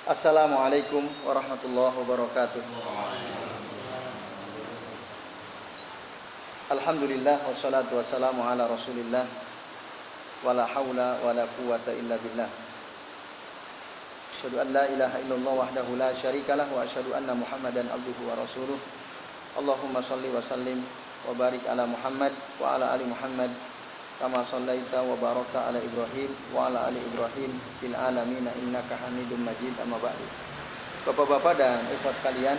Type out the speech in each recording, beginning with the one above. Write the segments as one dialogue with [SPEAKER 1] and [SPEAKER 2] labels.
[SPEAKER 1] Assalamualaikum warahmatullahi wabarakatuh. Alhamdulillah wassalatu wassalamu ala Rasulillah wala haula wala quwata illa billah. Asyhadu an la ilaha illallah wahdahu la syarikalah wa asyhadu anna Muhammadan abduhu wa rasuluh. Allahumma shalli wa sallim wa barik ala Muhammad wa ala ali Muhammad kama shallaita wa barakta ala Ibrahim wa ala ali Ibrahim fil alamin innaka Hamidum Majid. Amma ba'du. Bapak-bapak dan ikhwas sekalian,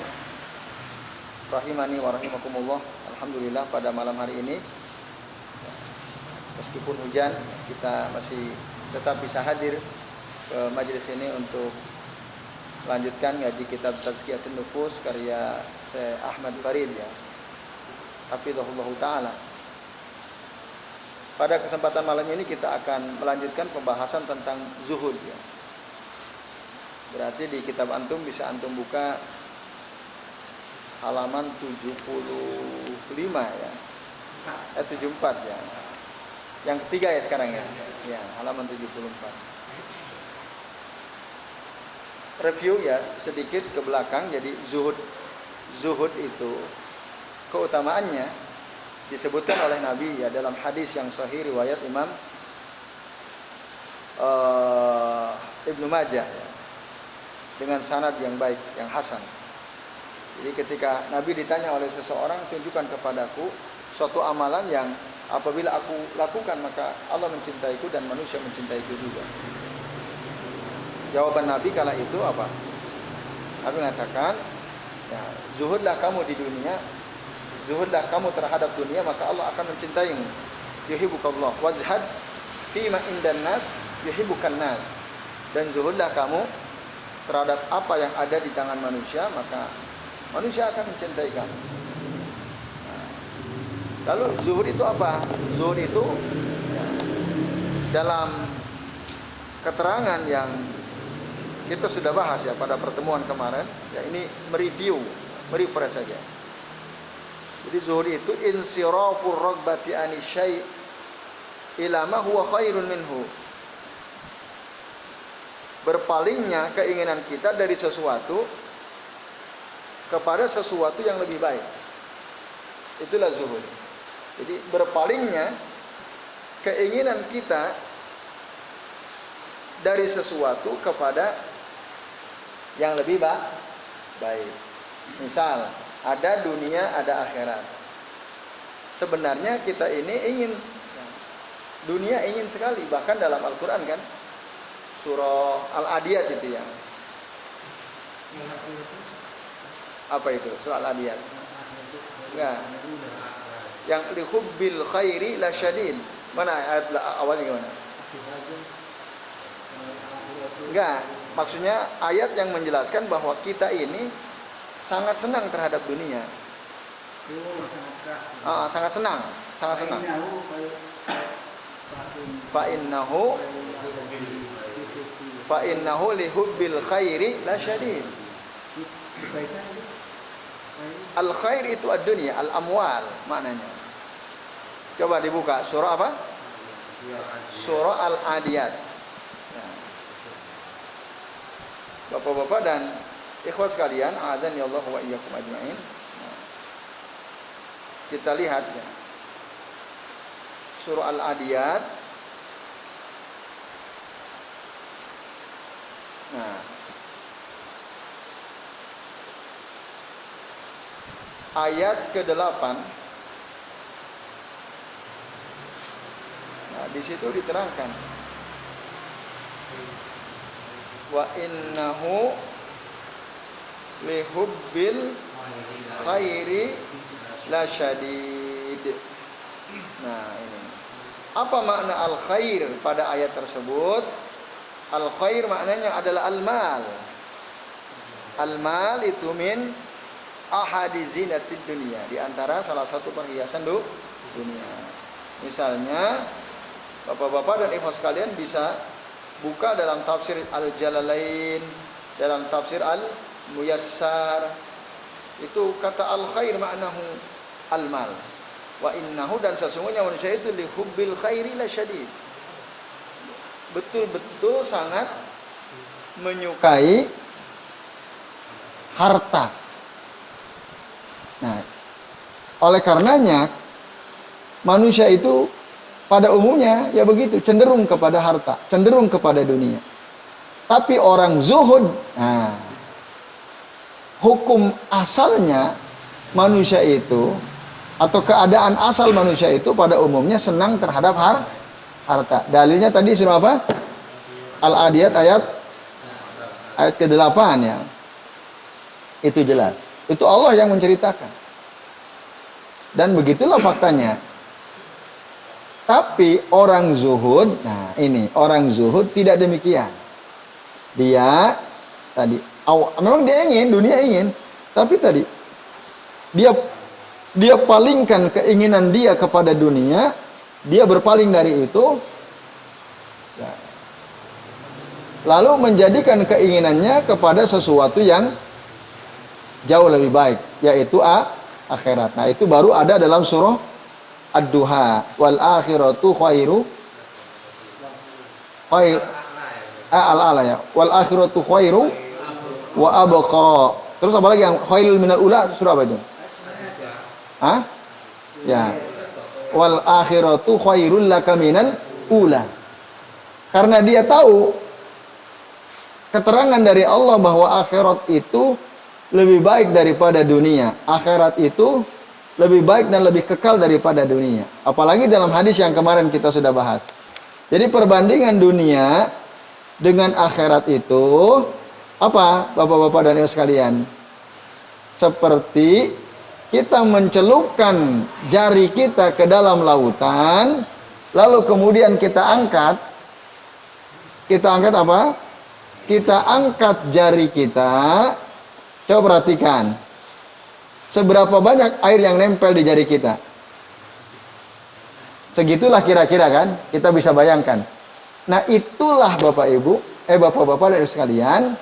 [SPEAKER 1] rahimani wa rahimakumullah. Alhamdulillah pada malam hari ini meskipun hujan kita masih tetap bisa hadir ke majelis ini untuk melanjutkan ngaji kitab Tazkiyatun Nufus karya Syekh Ahmad Farid ya. Hafizahullah taala. Pada kesempatan malam ini kita akan melanjutkan pembahasan tentang zuhud ya. Berarti di kitab antum bisa antum buka halaman 75 ya. 74 ya. Yang ketiga ya sekarang ya. Ya, halaman 74. Review ya sedikit ke belakang. Jadi zuhud itu keutamaannya disebutkan oleh Nabi ya dalam hadis yang sahih riwayat Imam Ibnu Majah ya, dengan sanad yang baik, yang hasan. Jadi ketika Nabi ditanya oleh seseorang, tunjukkan kepadaku suatu amalan yang apabila aku lakukan maka Allah mencintaiku dan manusia mencintaiku juga. Jawaban Nabi kala itu apa? Nabi mengatakan, ya, zuhudlah kamu di dunia, zuhudlah kamu terhadap dunia maka Allah akan mencintaimu. Yuhibbukallah wazhad fima indan nas yuhibbukan nas. Dan zuhudlah kamu terhadap apa yang ada di tangan manusia maka manusia akan mencintai kamu. Lalu zuhud itu apa? Zuhud itu ya, dalam keterangan yang kita sudah bahas ya pada pertemuan kemarin ya, ini merefresh saja. Jadi zuhud itu insirafur ragbati ani syai' ila ma huwa khairun minhu. Berpalingnya keinginan kita dari sesuatu kepada sesuatu yang lebih baik. Itulah zuhud. Jadi berpalingnya keinginan kita dari sesuatu kepada yang lebih baik. Misal ada dunia, ada akhirat. Sebenarnya kita ini ingin dunia, ingin sekali. Bahkan dalam Al-Quran kan, surah Al-Adiyat itu ya. Apa itu? Surah Al-Adiyat. Enggak. Yang lihubbil khairi la syadid. Mana ayat awalnya gimana? Enggak. Maksudnya ayat yang menjelaskan bahwa kita ini sangat senang terhadap dunia. Sangat senang. Fa innahu lihubbil khairi la syadid. Al khair itu ad-dunya, al amwal maknanya. Coba dibuka surah apa? Surah Al-Adiyat. Bapak-bapak dan ikhwas sekalian, azan ya Allah wa iyyakum ajmain. Kita lihat ya. Surah Al-Adiyat. Nah. Ayat ke-8. Nah, di situ diterangkan wa innahu lihubbil khairi la syadid. Nah ini apa makna al khair pada ayat tersebut? Al khair maknanya adalah al mal. Al mal itu min ahadi zinatid dunia, di antara salah satu perhiasan dunia. Misalnya bapak-bapak dan ikhwas sekalian bisa buka dalam tafsir Al-Jalalain, dalam tafsir Al-Muyassar. Itu kata al-khair maknahu al-mal. Wa innahu, dan sesungguhnya manusia itu lihubbil khairi la syadid. Betul-betul sangat menyukai harta. Nah, oleh karenanya manusia itu pada umumnya ya begitu, cenderung kepada harta, cenderung kepada dunia. Tapi orang zuhud, nah, hukum asalnya manusia itu atau keadaan asal manusia itu pada umumnya senang terhadap harta. Dalilnya tadi surah apa? Al-Adiyat ayat ke-8 ya. Itu jelas. Itu Allah yang menceritakan. Dan begitulah faktanya. Tapi orang zuhud, nah ini orang zuhud tidak demikian. Dia tadi, memang dia ingin, dunia ingin, tapi tadi dia palingkan keinginan dia kepada dunia, dia berpaling dari itu, ya, lalu menjadikan keinginannya kepada sesuatu yang jauh lebih baik, yaitu akhirat. Nah itu baru ada dalam surah Ad-Duha, wal akhiratu al-ala ya, wal akhiratu khairu wa abqa. Terus apa lagi yang khairul minal ula, surah apa itu? Hah? Ya. Wal akhiratu khairul laka minal ula. Karena dia tahu keterangan dari Allah bahwa akhirat itu lebih baik daripada dunia. Akhirat itu lebih baik dan lebih kekal daripada dunia. Apalagi dalam hadis yang kemarin kita sudah bahas. Jadi perbandingan dunia dengan akhirat itu apa, Bapak-bapak dan Ibu sekalian? Seperti kita mencelupkan jari kita ke dalam lautan, lalu kemudian kita angkat apa? Kita angkat jari kita. Coba perhatikan, seberapa banyak air yang nempel di jari kita? Segitulah kira-kira kan, kita bisa bayangkan. Nah itulah Bapak-bapak dan Ibu sekalian,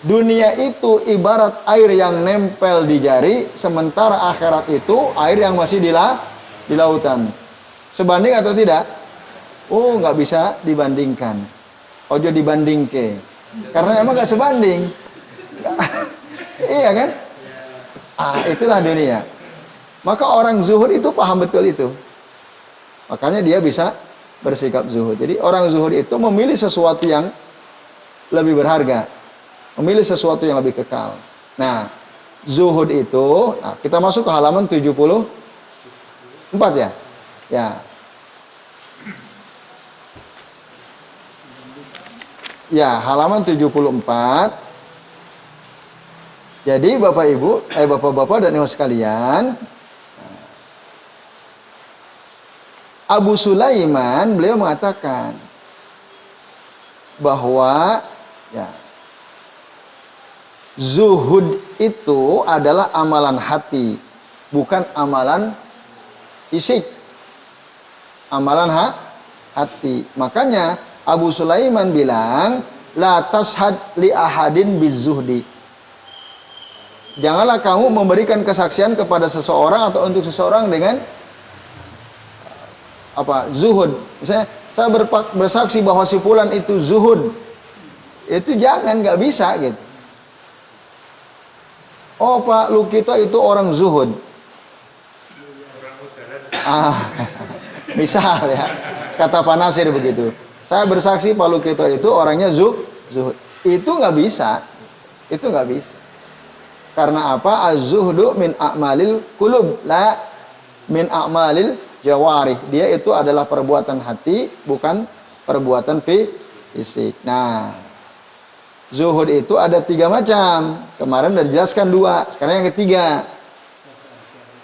[SPEAKER 1] dunia itu ibarat air yang nempel di jari, sementara akhirat itu air yang masih di lautan. Sebanding atau tidak? Oh, nggak bisa dibandingkan. Ojo dibandingke. Karena emang nggak sebanding. Iya kan? Itulah dunia. Maka orang zuhud itu paham betul itu. Makanya dia bisa bersikap zuhud. Jadi orang zuhud itu memilih sesuatu yang lebih berharga, memilih sesuatu yang lebih kekal. Nah, zuhud itu, nah kita masuk ke halaman 74 ya. Ya. Ya, halaman 74. Jadi Bapak-bapak dan Ibu sekalian, Abu Sulaiman beliau mengatakan bahwa ya, zuhud itu adalah amalan hati, bukan amalan fisik. Amalan hati. Makanya Abu Sulaiman bilang, la tashhad li ahadin bizuhdi. Janganlah kamu memberikan kesaksian kepada seseorang atau untuk seseorang dengan apa? Zuhud. Misalnya saya bersaksi bahwa si fulan itu zuhud. Itu jangan, nggak bisa gitu. Oh Pak Lukito itu orang zuhud. Misal ya, kata Pak Nasir begitu. Saya bersaksi Pak Lukito itu orangnya zuhud. Itu nggak bisa. Itu nggak bisa. Karena apa? Az-zuhdu min a'malil qulub, la min a'malil jawarih. Dia itu adalah perbuatan hati, bukan perbuatan fisik. Nah, zuhud itu ada 3 macam. Kemarin sudah dijelaskan 2, sekarang yang ketiga.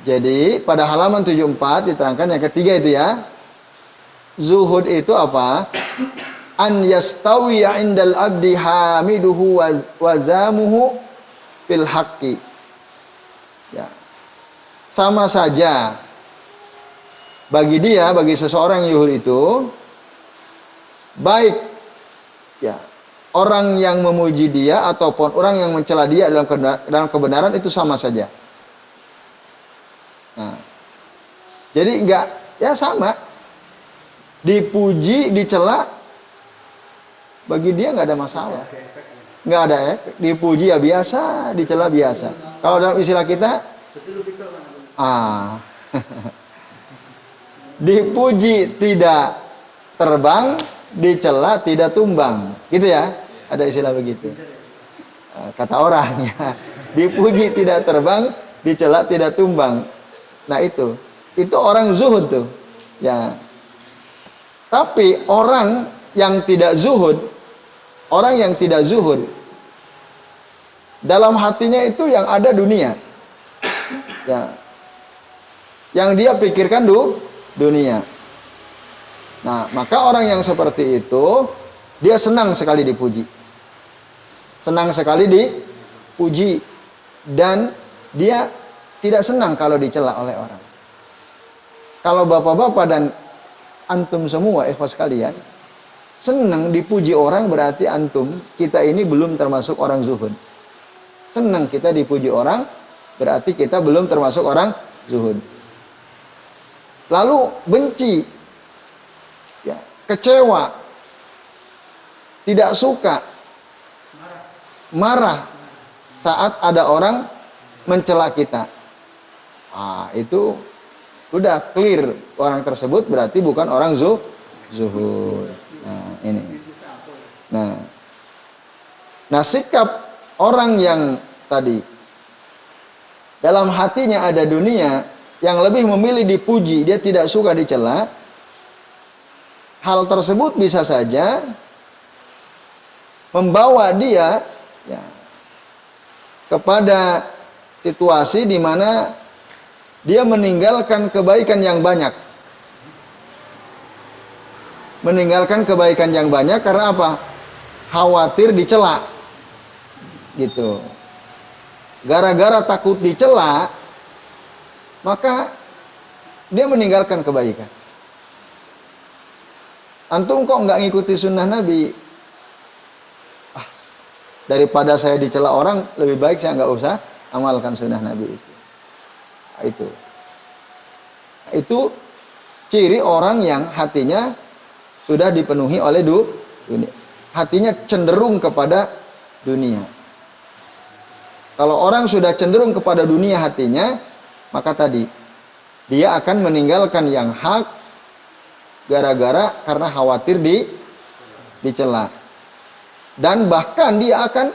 [SPEAKER 1] Jadi pada halaman 74 diterangkan yang ketiga itu ya. Zuhud itu apa? An yastawi 'indal abdi hamiduhu wa zamuhu fil haqqi. Ya. Sama saja bagi dia, bagi seseorang yang zuhud itu, baik ya orang yang memuji dia ataupun orang yang mencela dia dalam kebenaran itu sama saja. Nah, jadi enggak, ya sama. Dipuji, dicela, bagi dia nggak ada masalah. nggak ada efek. Dipuji ya biasa, dicela biasa. Kalau dalam istilah kita, dipuji tidak terbang, dicela tidak tumbang, gitu ya. Ada istilah begitu. Kata orang ya, dipuji tidak terbang, dicela tidak tumbang. Nah itu orang zuhud tuh, ya. Tapi orang yang tidak zuhud, dalam hatinya itu yang ada dunia, ya. Yang dia pikirkan dunia. Nah, maka orang yang seperti itu dia senang sekali dipuji. Senang sekali dipuji dan dia tidak senang kalau dicela oleh orang. Kalau bapak-bapak dan antum semua ikhwas sekalian senang dipuji orang, berarti antum kita ini belum termasuk orang zuhud. Senang kita dipuji orang, berarti kita belum termasuk orang zuhud. Lalu benci, ya, kecewa, tidak suka, marah saat ada orang mencela kita. Itu udah clear, orang tersebut berarti bukan orang zuhud. Nah, ini. Nah, sikap orang yang tadi dalam hatinya ada dunia, yang lebih memilih dipuji, dia tidak suka dicela. Hal tersebut bisa saja membawa dia, ya, kepada situasi di mana dia meninggalkan kebaikan yang banyak. Meninggalkan kebaikan yang banyak karena apa? Khawatir dicela. Gitu. Gara-gara takut dicela, maka dia meninggalkan kebaikan. Antum kok nggak ngikuti sunnah Nabi? Daripada saya dicela orang, lebih baik saya nggak usah amalkan sunnah Nabi itu. Itu ciri orang yang hatinya sudah dipenuhi oleh dunia. Hatinya cenderung kepada dunia. Kalau orang sudah cenderung kepada dunia hatinya, maka tadi dia akan meninggalkan yang hak gara-gara karena khawatir dicela. Dan bahkan dia akan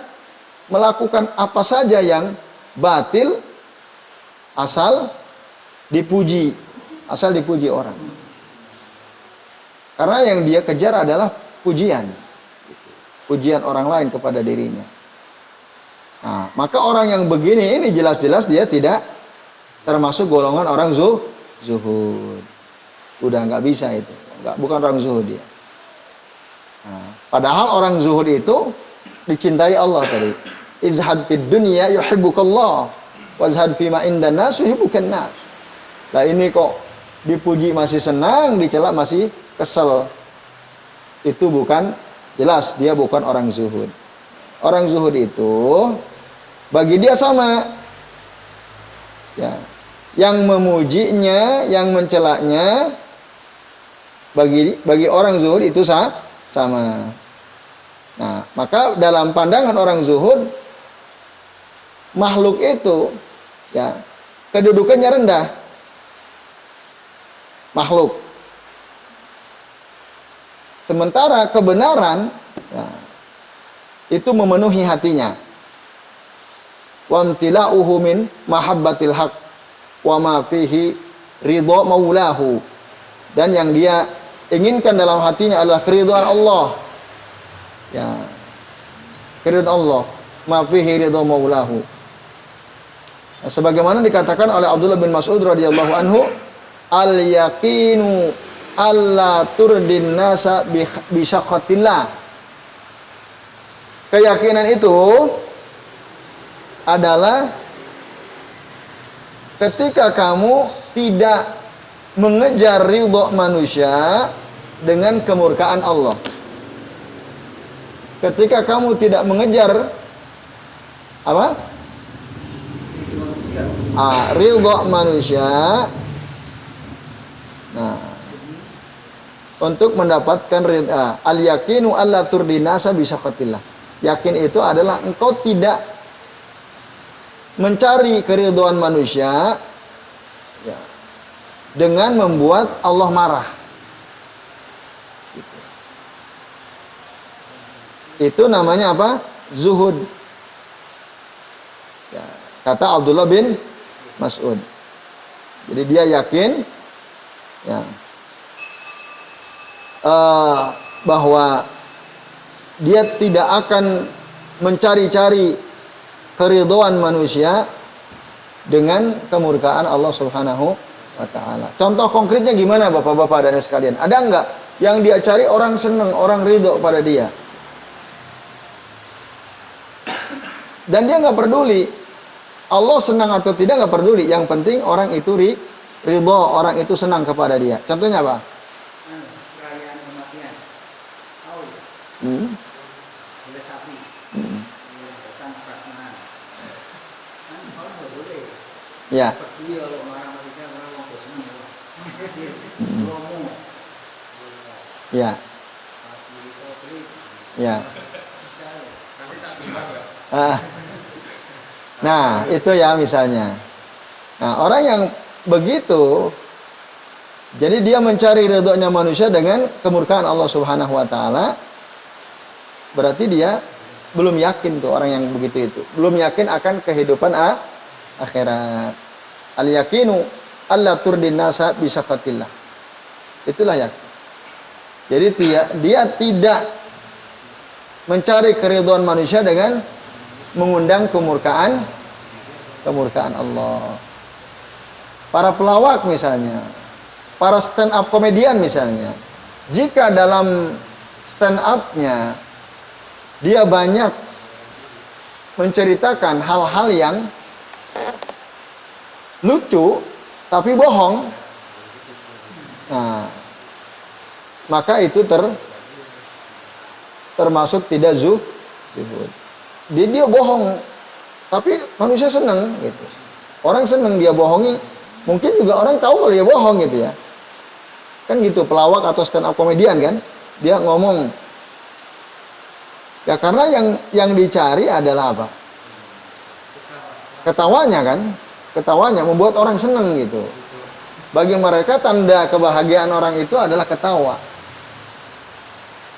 [SPEAKER 1] melakukan apa saja yang batil asal dipuji orang. Karena yang dia kejar adalah pujian orang lain kepada dirinya. Nah, maka orang yang begini ini jelas-jelas dia tidak termasuk golongan orang zuhud. Udah nggak bisa itu, bukan orang zuhud dia. Nah, padahal orang zuhud itu dicintai Allah tadi. Izhad fid dunya yuhibbukallah, wazhad fima indan nas yuhibbukan nas. Lah ini kok dipuji masih senang, dicela masih kesel. Itu bukan, jelas dia bukan orang zuhud. Orang zuhud itu bagi dia sama, ya, yang memujinya, yang mencelanya, bagi orang zuhud itu sama. Nah, maka dalam pandangan orang zuhud, makhluk itu, ya, kedudukannya rendah. Makhluk. Sementara kebenaran, ya, itu memenuhi hatinya. Wamtila'uhu min mahabbatil haq wa ma fihi ridha maulahu. Dan yang dia inginkan dalam hatinya adalah keridhaan Allah. Ya. Keridhaan Allah, ma fihi ridha maulahu. Nah, sebagaimana dikatakan oleh Abdullah bin Mas'ud radhiyallahu anhu, al yaqinu alla turdin nasa bi syaqatillah. Keyakinan itu adalah ketika kamu tidak mengejar ridha manusia dengan kemurkaan Allah. Ketika kamu tidak mengejar apa? Ridha manusia. Nah, untuk mendapatkan ridha, al yaqinu alla turdinasa bi syaqatillah. Yakin itu adalah engkau tidak mencari keridhaan manusia ya, dengan membuat Allah marah. Itu namanya apa? Zuhud. Ya, kata Abdullah bin Mas'ud. Jadi dia yakin ya, bahwa dia tidak akan mencari-cari keridhaan manusia dengan kemurkaan Allah Subhanahu wa ta'ala. Contoh konkretnya gimana Bapak-bapak dan sekalian? Ada enggak yang dia cari orang senang, orang ridho pada dia? Dan dia nggak peduli Allah senang atau tidak, nggak peduli. Yang penting orang itu ridho, orang itu senang kepada dia. Contohnya apa?
[SPEAKER 2] Perayaan kematian. Tahu? Boleh sapi. Datang prasmanan. Kan orang nggak boleh.
[SPEAKER 1] Ya.
[SPEAKER 2] Peduli kalau orang mereka orang mau senang. Hasil promo.
[SPEAKER 1] Ya. Ya. Nah, itu ya misalnya. Nah, orang yang begitu, jadi dia mencari ridhonya manusia dengan kemurkaan Allah Subhanahu wa ta'ala. Berarti dia belum yakin tuh orang yang begitu itu. Belum yakin akan kehidupan akhirat. Al-yakinu alla turdin nasa bisaqatillah. Itulah yakin. Jadi dia tidak mencari keridhaan manusia dengan mengundang kemurkaan Allah. Para pelawak misalnya, para stand up komedian misalnya, jika dalam stand up-nya dia banyak menceritakan hal-hal yang lucu tapi bohong, nah, maka itu termasuk tidak zuhud. Dia bohong, tapi manusia senang gitu. Orang senang dia bohongi. Mungkin juga orang tahu kalau dia bohong gitu ya. Kan gitu pelawak atau stand up komedian kan, dia ngomong. Ya karena yang dicari adalah apa? Ketawanya kan, ketawanya membuat orang senang gitu. Bagi mereka tanda kebahagiaan orang itu adalah ketawa.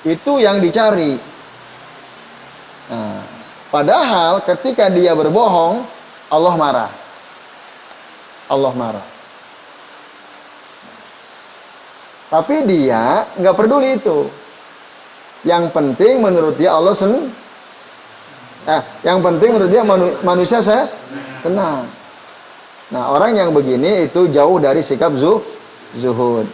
[SPEAKER 1] Itu yang dicari. Nah, padahal ketika dia berbohong, Allah marah. Allah marah. Tapi dia nggak peduli itu. Yang penting menurut dia Allah yang penting menurut dia manusia senang. Nah, orang yang begini itu jauh dari sikap zuhud.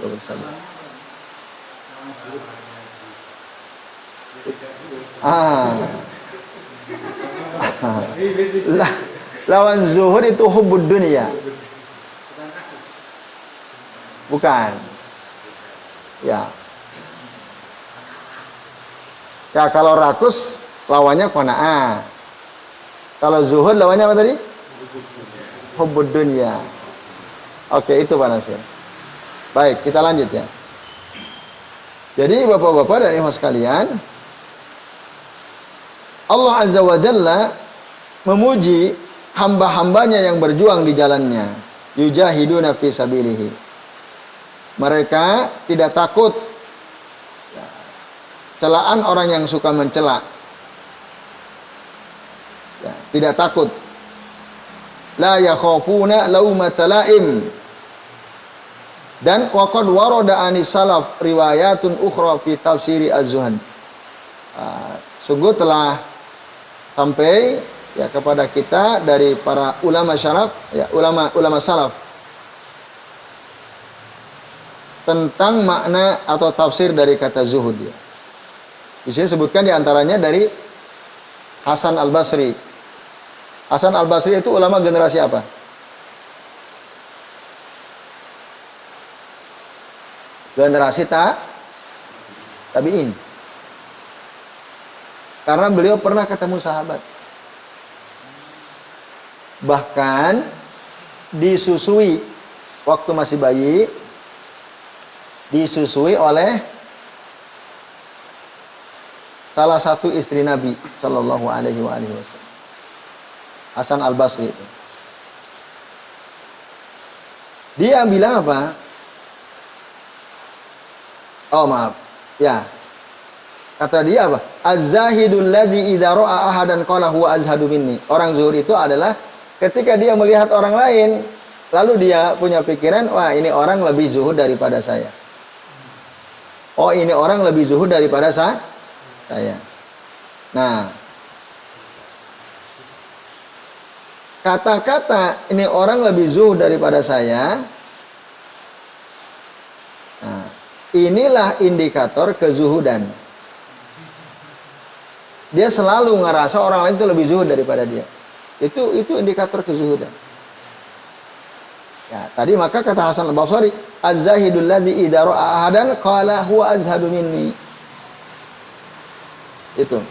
[SPEAKER 1] Lawan zuhud itu hubbud dunia. Bukan. Ya. Ya kalau rakus lawannya qanaah. Kalau zuhud lawannya apa tadi? Hubbud dunia. Oke, itu Pak Nasir. Baik, kita lanjut ya. Jadi Bapak-bapak dan ibu sekalian, Allah Azza wa Jalla memuji hamba-hambanya yang berjuang di jalannya. Yujahiduna fi sabilihi. Mereka tidak takut celaan orang yang suka mencela. Ya, tidak takut. La yakhafuna laumata laim. Dan waqad warada anis salaf riwayatun ukhra fi tafsiri az-zuhd. Sungguh telah sampai ya kepada kita dari para ulama syaraf, ya ulama salaf tentang makna atau tafsir dari kata zuhud ya. Di sini sebutkan diantaranya dari Hasan Al-Basri. Hasan Al-Basri itu ulama generasi apa? Generasi tabi'in. Karena beliau pernah ketemu sahabat. Bahkan disusui waktu masih bayi, disusui oleh salah satu istri Nabi Shallallahu Alaihi Wasallam, Hasan Al Basri itu. Dia bilang apa? Oh maaf, ya. Kata dia apa? Az-zahidul ladzi idza ra'a ahadan qala huwa azhadu minni. Orang zuhud itu adalah ketika dia melihat orang lain, lalu dia punya pikiran, wah ini orang lebih zuhud daripada saya. Oh ini orang lebih zuhud daripada saya. Nah, kata-kata ini orang lebih zuhud daripada saya. Nah, inilah indikator kezuhudan. Dia selalu ngerasa orang lain itu lebih zuhud daripada dia. Itu indikator kezuhudan. Ya, tadi maka kata Hasan Al-Basri, az-zahidul ladzi idza ra'a ahadan qala huwa azhadu minni. Itu.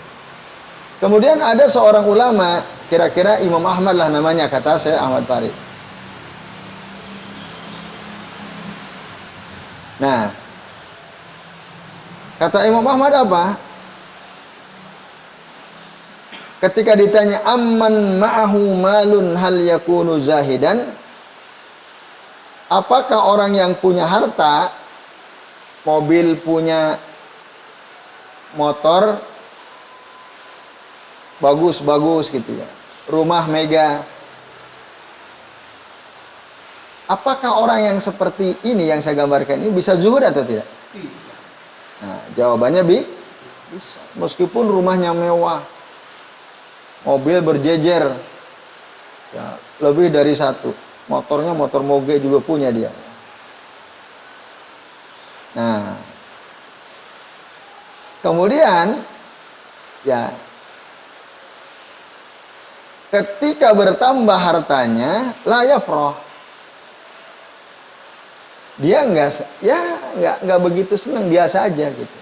[SPEAKER 1] Kemudian ada seorang ulama, kira-kira Imam Ahmad lah namanya, kata saya Ahmad Farid. Nah, kata Imam Ahmad apa? Ketika ditanya amman ma'ahu malun hal yakunu zahidan, apakah orang yang punya harta, mobil, punya motor bagus-bagus gitu ya, rumah mega, apakah orang yang seperti ini yang saya gambarkan ini bisa zuhud atau tidak?
[SPEAKER 2] Bisa.
[SPEAKER 1] Nah, jawabannya bisa. Meskipun rumahnya mewah, mobil berjejer, ya, lebih dari satu, motornya motor moge juga punya dia. Nah, kemudian ya ketika bertambah hartanya la yafrah, dia nggak begitu senang, biasa aja gitu.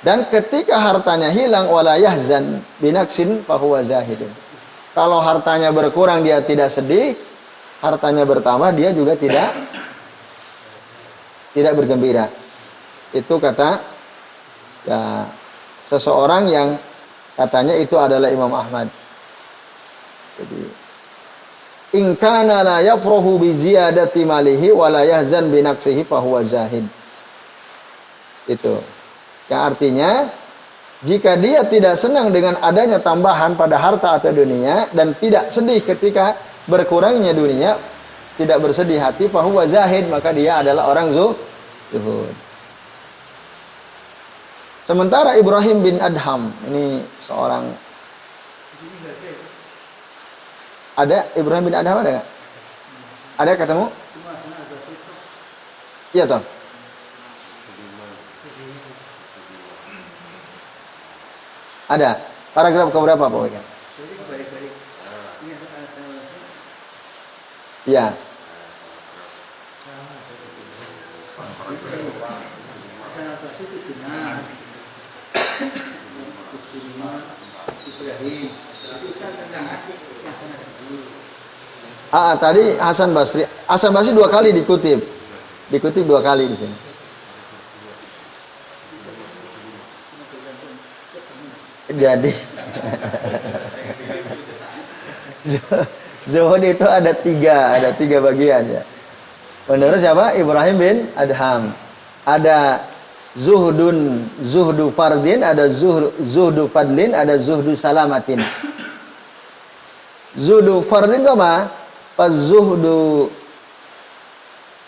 [SPEAKER 1] Dan ketika hartanya hilang wala yahzan binaksin fahuwa zahidun. Kalau hartanya berkurang dia tidak sedih, hartanya bertambah dia juga tidak bergembira. Itu kata ya seseorang yang katanya itu adalah Imam Ahmad. Jadi in kana la yafrahu bi ziyadati malihi wa la yahzan bi naqsihi fa huwa zahid. Itu. Yang artinya jika dia tidak senang dengan adanya tambahan pada harta atau dunia dan tidak sedih ketika berkurangnya dunia, tidak bersedih hati, fa huwa zahid, maka dia adalah orang zuhud. Sementara Ibrahim bin Adham ini seorang, ada Ibrahim bin Adham ada nggak? Ada ketemu? Iya toh. Ada. Paragraf keberapa Pak Wika? Iya. Tadi Hasan Basri dua kali dikutip 2 kali di sini. Jadi zuhud itu ada tiga bagian ya. Menurut siapa? Ibrahim bin Adham. Ada zuhdu fardin, ada zuhdu fadlin, ada zuhdu salamatin. Zuhdu fardin itu apa? Zuhdu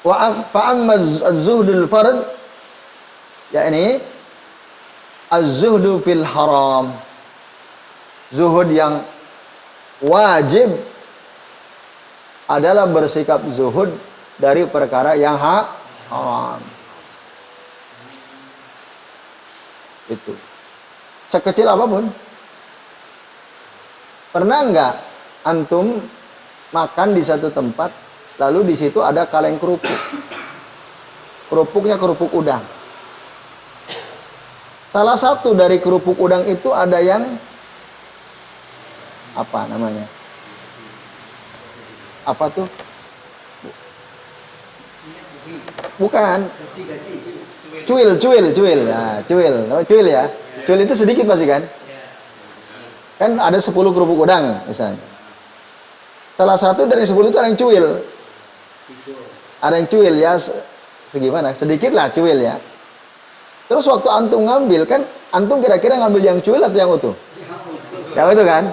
[SPEAKER 1] fa amma zuhdul fard, yakni az-zuhdu fil haram, zuhud yang wajib adalah bersikap zuhud dari perkara yang haram. Itu sekecil apapun. Pernah enggak antum makan di satu tempat, lalu di situ ada kaleng kerupuk, kerupuknya kerupuk udang. Salah satu dari kerupuk udang itu ada yang apa namanya? Apa tuh? Bukan. Cuil. Nah, cuil. Namanya cuil ya. Cuil itu sedikit pasti kan? Kan ada 10 kerupuk udang misalnya. Salah satu dari 10 itu ada yang cuil. Ada yang cuil ya, segimana? Sedikit lah cuil ya. Terus waktu antum ngambil kan, antum kira-kira ngambil yang cuil atau yang utuh? Yang utuh kan?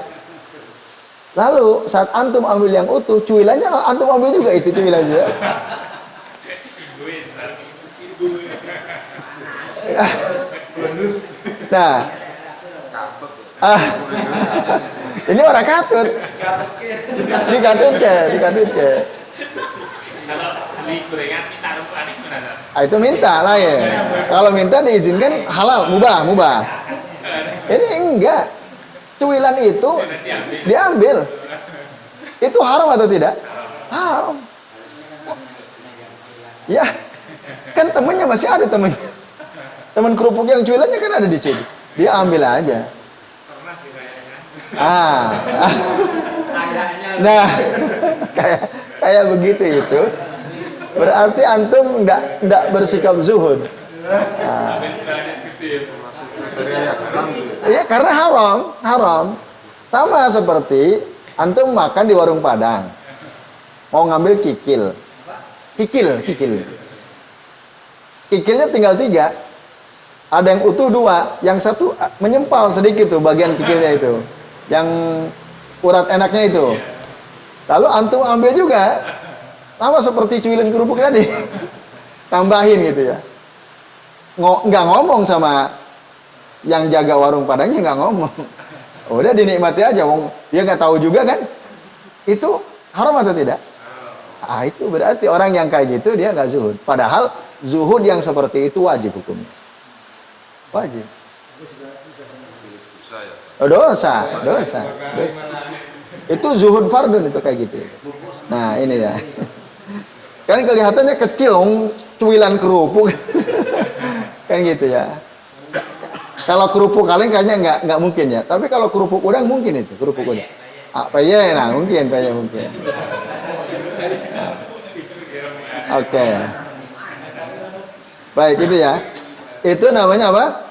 [SPEAKER 1] Lalu saat antum ambil yang utuh, cuilannya antum ambil juga itu cuilannya. Nah, ini orang katut. Dikatut ke. Itu minta lah ya. Kalau minta diizinkan halal, mubah. Ini enggak. Cuilan itu diambil. Itu haram atau tidak? Haram. Ya, kan temennya masih ada temennya. Teman kerupuk yang cuilannya kan ada di sini. Dia ambil aja. Nah, kayak begitu itu. Berarti antum enggak bersikap zuhud. Ya karena haram. Sama seperti antum makan di warung Padang. Mau ngambil kikil. Kikilnya tinggal 3. Ada yang utuh 2, yang satu menyempal sedikit tuh bagian kikilnya itu. Yang urat enaknya itu. Lalu antum ambil juga. Sama seperti cuilin kerupuk tadi. Tambahin gitu ya. Nggak ngomong sama yang jaga warung Padangnya, nggak ngomong. Udah dinikmati aja, wong dia nggak tahu juga kan. Itu haram atau tidak? Itu berarti orang yang kayak gitu dia nggak zuhud. Padahal zuhud yang seperti itu wajib hukumnya. Wajib. Dosa. Itu zuhud fardun itu kayak gitu. Nah ini ya. Kan kelihatannya kecil, cuilan kerupuk. Kan gitu ya. Kalau kerupuk kaleng kayaknya nggak mungkin ya. Tapi kalau kerupuk udang mungkin itu, kerupuk udang. Peye, nah mungkin. Oke. Baik itu ya. Itu namanya apa?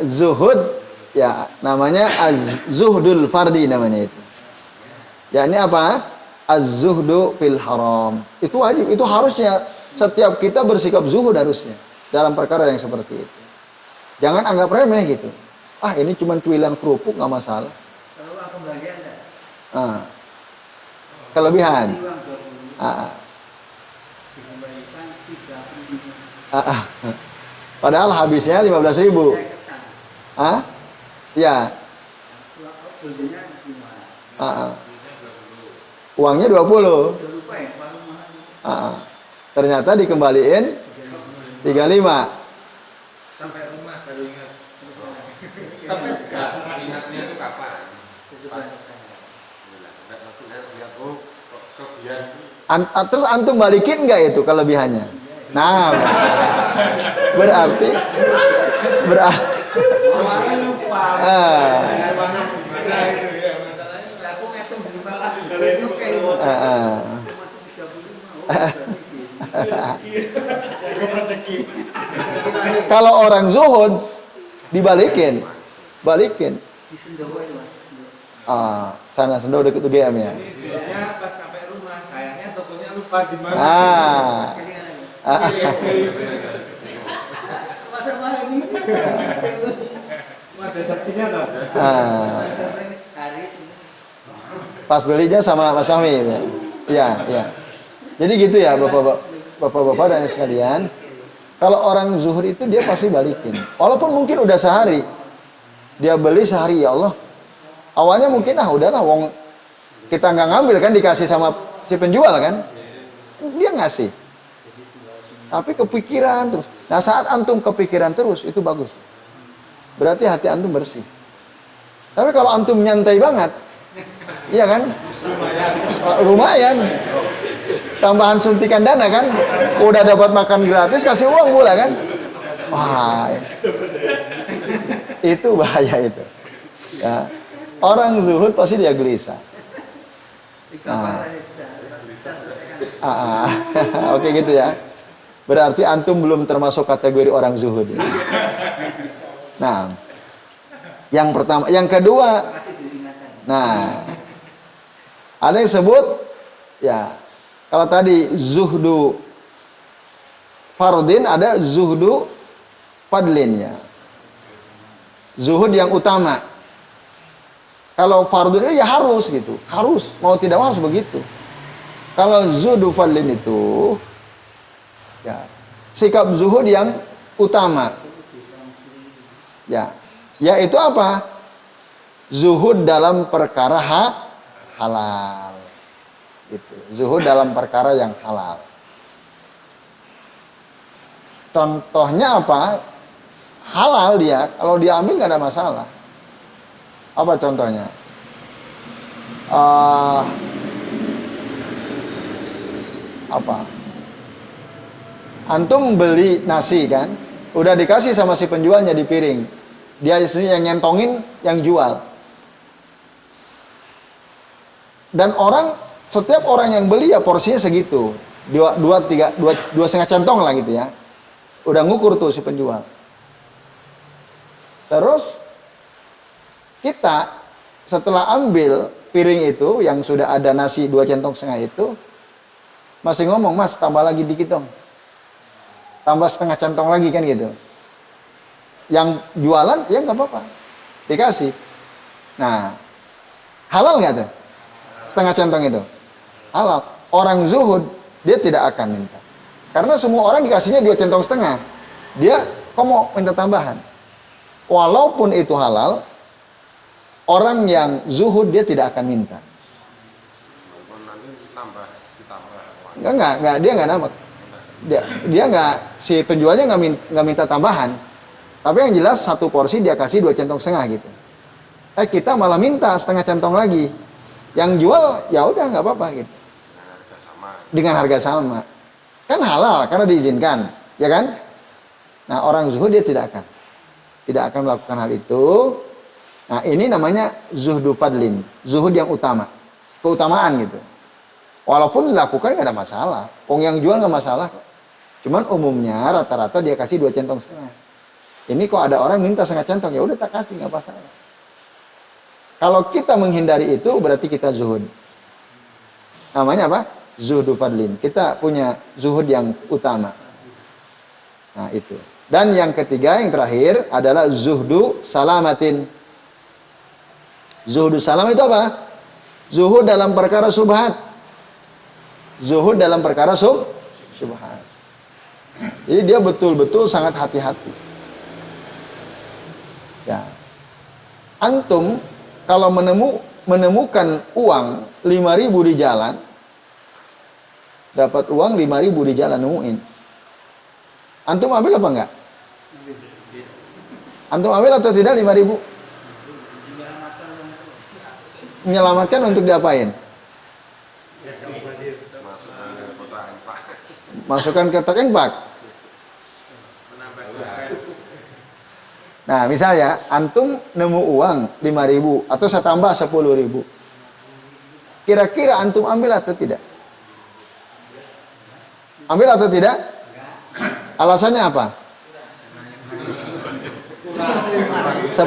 [SPEAKER 1] Zuhud. Ya, namanya az-zuhdul fardi namanya itu. Ya ini apa? Az-zuhdu fil haram. Itu wajib, itu harusnya setiap kita bersikap zuhud harusnya dalam perkara yang seperti itu. Jangan anggap remeh gitu. Ini cuma cuilan kerupuk nggak masalah.
[SPEAKER 2] Kalau uang kembalian enggak?
[SPEAKER 1] Kelebihan.
[SPEAKER 2] Dikembalikan 3.
[SPEAKER 1] Padahal habisnya 15.000. Ya.
[SPEAKER 2] Belinya 5.
[SPEAKER 1] Uangnya 20.
[SPEAKER 2] Udah lupa ya, baru mahal.
[SPEAKER 1] Ternyata dikembaliin 35.
[SPEAKER 3] Sampai rumah baru ingat. Sampai sekarang ingatnya itu kapan? Maksudnya lihat kelebihan.
[SPEAKER 1] Terus antum balikin nggak itu kelebihannya? Nah, berarti
[SPEAKER 3] Soalnya lupa. Gimana itu ya masalahnya.
[SPEAKER 2] Aku ngitung di malah. Besok kayak masuk 35.
[SPEAKER 1] Kalau orang zuhud dibalikin.
[SPEAKER 2] Disendawa itu, Mas.
[SPEAKER 1] Sana sendawa deket UGM ya.
[SPEAKER 3] Intinya pas sampai rumah, sayangnya tokonya lupa di mana.
[SPEAKER 2] Masa malah ini.
[SPEAKER 3] Ada saksinya toh?
[SPEAKER 2] Haris.
[SPEAKER 1] Pas belinya sama Mas Fahmi ya. Iya. Jadi gitu ya Bapak-bapak dan sekalian. Kalau orang zuhur itu dia pasti balikin. Walaupun mungkin udah sehari. Dia beli sehari, ya Allah. Awalnya mungkin udahlah wong kita nggak ngambil kan, dikasih sama si penjual kan. Dia ngasih. Tapi kepikiran terus. Nah, saat antum kepikiran terus itu bagus. Berarti hati antum bersih. Tapi kalau antum nyantai banget, iya kan? Lumayan. Tambahan suntikan dana kan, udah dapat makan gratis, kasih uang pula kan. Wah, itu bahaya itu ya. Orang zuhud pasti dia gelisah. Oke gitu ya. Berarti antum belum termasuk kategori orang zuhud. Nah, yang pertama, yang kedua,
[SPEAKER 2] Makasih diingatkan.
[SPEAKER 1] nah, ada yang sebut, ya, kalau tadi zuhdu fardin, ada zuhdu fadlin, ya. Zuhud yang utama. Kalau fardun itu ya harus gitu, harus, mau tidak mau harus begitu. Kalau zuhdu fadlin itu, ya, sikap zuhud yang utama. Ya, yaitu apa? Zuhud dalam perkara halal. Gitu. Zuhud dalam perkara yang halal. Contohnya apa? Halal dia, kalau diambil nggak ada masalah. Apa contohnya? Apa? Antum beli nasi kan, udah dikasih sama si penjualnya di piring. Dia sendiri yang nyentongin, yang jual. Dan setiap orang yang beli ya porsinya segitu, dua setengah centong lah gitu ya. Udah ngukur tuh si penjual. Terus kita setelah ambil piring itu yang sudah ada nasi 2 centong setengah itu, masih ngomong, "Mas, tambah lagi dikit dong. Tambah setengah centong lagi," kan gitu. Yang jualan ya nggak apa-apa, dikasih. Nah, halal nggak tuh? Setengah centong itu halal. Orang zuhud dia tidak akan minta, karena semua orang dikasihnya 2 centong setengah. Dia kok mau minta tambahan? Walaupun itu halal, orang yang zuhud dia tidak akan minta. Enggak, dia nggak nambah. Dia nggak, si penjualnya nggak minta tambahan. Tapi yang jelas satu porsi dia kasih 2 centong setengah gitu. Kita malah minta setengah centong lagi. Yang jual ya udah nggak apa-apa gitu. Dengan harga sama. Kan halal karena diizinkan, ya kan? Nah, orang zuhud dia tidak akan melakukan hal itu. Nah, ini namanya zuhdu fadlin, zuhud yang utama, keutamaan gitu. Walaupun dilakukan nggak ada masalah, yang jual nggak masalah. Cuman umumnya rata-rata dia kasih 2 centong setengah. Ini kok ada orang minta setengah centong, ya udah tak kasih, nggak masalah. Kalau kita menghindari itu berarti kita zuhud. Namanya apa? Zuhdu fadlin. Kita punya zuhud yang utama. Nah, itu. Dan yang ketiga, yang terakhir adalah zuhdu salamatin. Zuhdu salam itu apa? Zuhud dalam perkara subhat. Zuhud dalam perkara subhat. Jadi dia betul-betul sangat hati-hati. Ya. Antum kalau menemukan uang 5.000 di jalan, dapat uang 5.000 di jalan nemuin. Antum ambil apa enggak? Antum ambil atau tidak 5.000? Menyelamatkan untuk diapain? Masukkan ke kotak infak. Nah, misalnya antum nemu uang 5.000 atau saya tambah 10.000. Kira-kira antum ambil atau tidak? Ambil atau tidak? Alasannya apa? 10.000.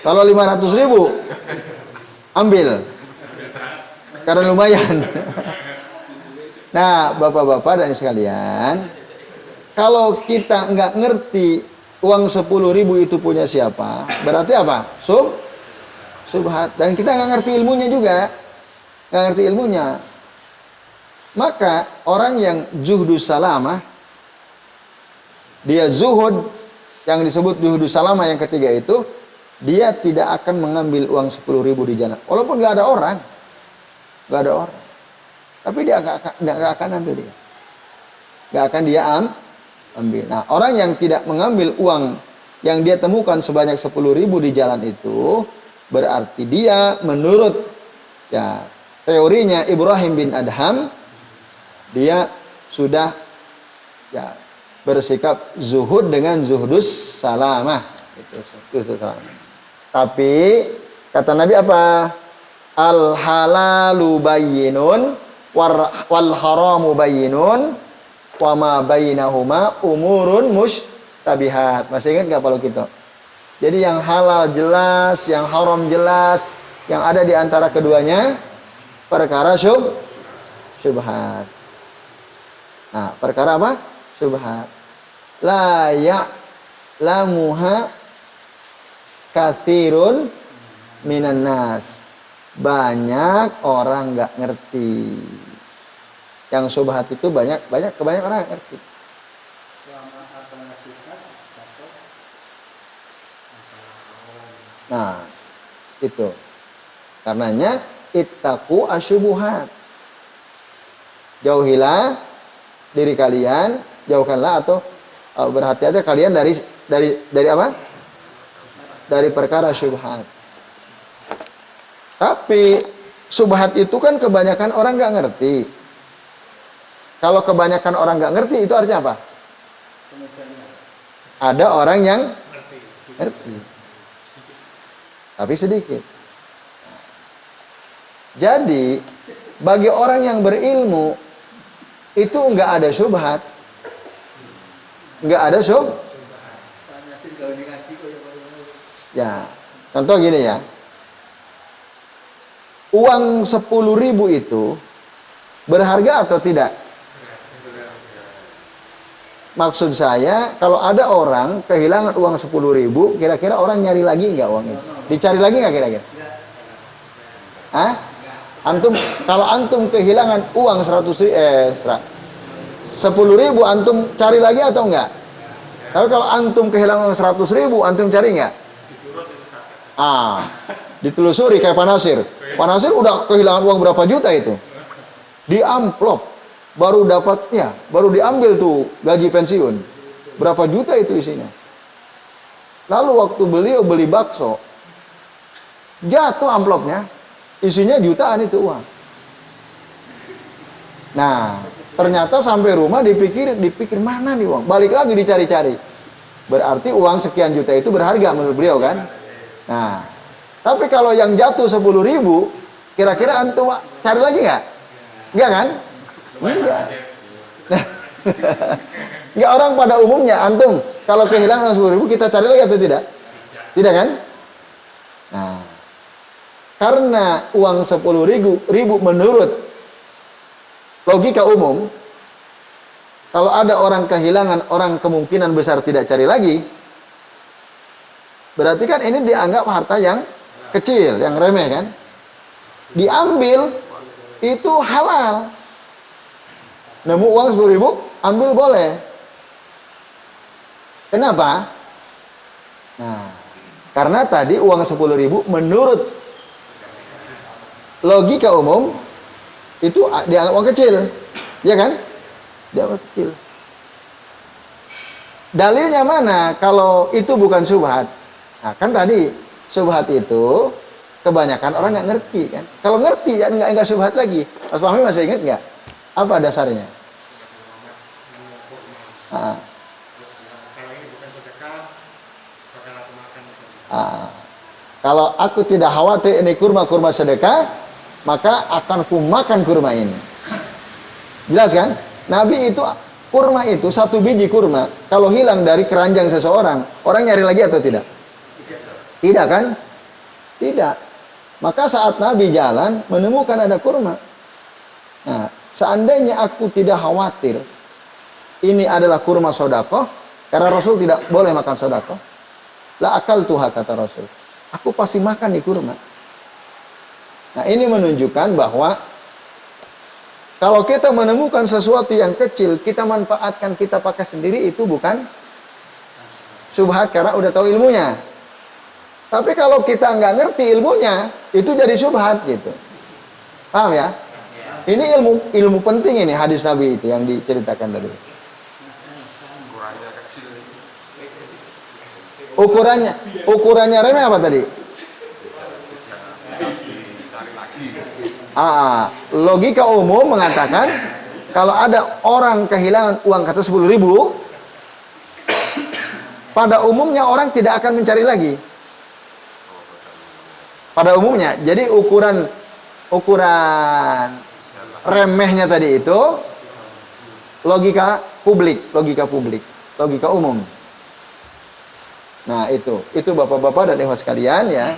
[SPEAKER 1] Kalau 500.000 ambil. Karena lumayan. Nah, bapak-bapak dan sekalian, kalau kita nggak ngerti uang 10.000 itu punya siapa, berarti apa? Subhat. Dan kita nggak ngerti ilmunya juga, nggak ngerti ilmunya. Maka orang yang zuhdu salamah, dia zuhud, yang disebut zuhdu salamah yang ketiga itu, dia tidak akan mengambil uang 10.000 di jalan, walaupun nggak ada orang, tapi dia nggak akan ambil dia, nggak akan dia ambil. Nah, orang yang tidak mengambil uang yang dia temukan sebanyak 10.000 di jalan itu, berarti dia menurut ya teorinya Ibrahim bin Adham, dia sudah ya bersikap zuhud dengan zuhdus salamah. Itu salamah. Tapi kata Nabi apa? Al halalu bayyinun wal haramu bayyinun wa ma bainahuma umurun mustabihat. Masih ingat nggak kalau gitu? Jadi yang halal jelas, yang haram jelas, yang ada di antara keduanya perkara syubhat. Nah, perkara apa? Syubhat. La ya'lamuha katsirun minan nas. Banyak orang nggak ngerti. Yang syubhat itu kebanyak orang nggak ngerti. Nah, itu. Karenanya ittaqu asyubuhat. Jauhilah diri kalian, jauhkanlah atau berhati-hati kalian dari apa? Dari perkara syubhat. Tapi syubhat itu kan kebanyakan orang nggak ngerti. Kalau kebanyakan orang nggak ngerti itu artinya apa? Ada orang yang ngerti. Tapi sedikit. Jadi bagi orang yang berilmu itu nggak ada syubhat, nggak ada ya. Contoh gini ya, uang 10.000 itu berharga atau tidak? Maksud saya, kalau ada orang kehilangan uang 10.000, kira-kira orang nyari lagi nggak uang itu? Dicari lagi nggak kira-kira? Hah? Kalau antum kehilangan uang 10.000 antum cari lagi atau enggak? Tapi kalau antum kehilangan uang 100.000 antum cari enggak? Ditelusuri kayak Pak Nasir. Pak Nasir udah kehilangan uang berapa juta itu? Di amplop baru dapatnya, baru diambil tuh gaji pensiun. Berapa juta itu isinya? Lalu waktu beliau beli bakso, jatuh amplopnya. Isinya jutaan itu uang. Nah, ternyata sampai rumah dipikir mana nih uang? Balik lagi dicari-cari. Berarti uang sekian juta itu berharga menurut beliau kan? Nah, tapi kalau yang jatuh 10.000, kira-kira antum cari lagi nggak? Enggak kan? Enggak. Nah, enggak, orang pada umumnya antum kalau kehilangan 10.000 kita cari lagi atau tidak? Tidak kan? Nah, karena uang 10.000 menurut logika umum, kalau ada orang kehilangan, orang kemungkinan besar tidak cari lagi, berarti kan ini dianggap harta yang kecil, yang remeh kan? Diambil itu halal. Nemu uang 10.000, ambil boleh. Kenapa? Nah, karena tadi uang 10.000 menurut logika umum itu dianggap uang kecil, ya kan? Dianggap kecil. Dalilnya mana kalau itu bukan syubhat? Nah, kan tadi syubhat itu kebanyakan orang nggak ngerti kan? Kalau ngerti ya nggak syubhat lagi. Mas Fahmi masih ingat nggak? Apa dasarnya? Kalau aku tidak khawatir ini kurma sedekah, maka akan kumakan kurma ini. Jelas kan? Nabi itu, kurma itu, satu biji kurma, kalau hilang dari keranjang seseorang, orang nyari lagi atau tidak? Tidak kan? Tidak. Maka saat Nabi jalan, menemukan ada kurma. Nah, seandainya aku tidak khawatir, ini adalah kurma sodakoh, karena Rasul tidak boleh makan sodakoh. La akal tuha, kata Rasul. Aku pasti makan nih kurma. Nah, ini menunjukkan bahwa kalau kita menemukan sesuatu yang kecil, kita manfaatkan, kita pakai sendiri, itu bukan syubhat karena udah tahu ilmunya. Tapi kalau kita nggak ngerti ilmunya, itu jadi syubhat gitu. Paham ya? Ini ilmu penting ini, hadis Nabi itu yang diceritakan tadi.
[SPEAKER 3] Ukurannya kecil.
[SPEAKER 1] Ukurannya remeh apa tadi? Logika umum mengatakan kalau ada orang kehilangan uang kata 10.000, pada umumnya orang tidak akan mencari lagi. Pada umumnya, jadi ukuran remehnya tadi itu logika publik, logika umum. Nah, itu Bapak-bapak dan Ibu sekalian ya.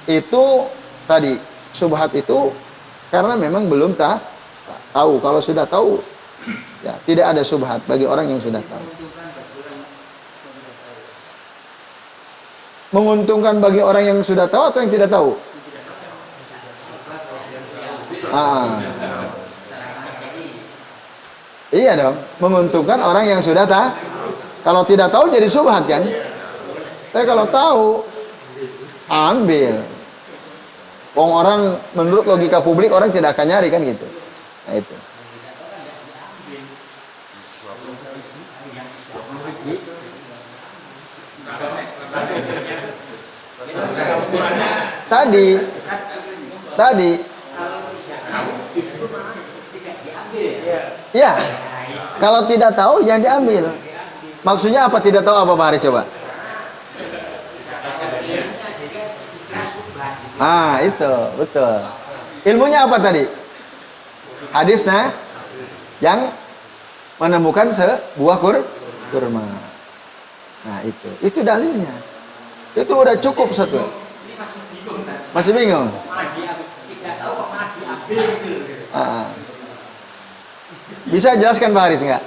[SPEAKER 1] Itu tadi subhat itu karena memang belum tahu. Kalau sudah tahu ya tidak ada subhat bagi orang yang sudah tahu. Menguntungkan bagi orang yang sudah tahu atau yang tidak tahu? Iya dong, menguntungkan orang yang sudah tahu. Kalau tidak tahu jadi subhat kan? Tapi kalau tahu, ambil. Wong orang menurut logika publik orang tidak akan nyari kan gitu. Nah itu. Tadi ya, kalau tidak tahu jangan diambil. Maksudnya apa tidak tahu apa Pak Haris coba? Itu betul. Ilmunya apa tadi? Hadis yang menemukan sebuah kurma. Nah itu dalilnya. Itu udah cukup satu. Masih bingung? Bisa jelaskan Pak Haris nggak?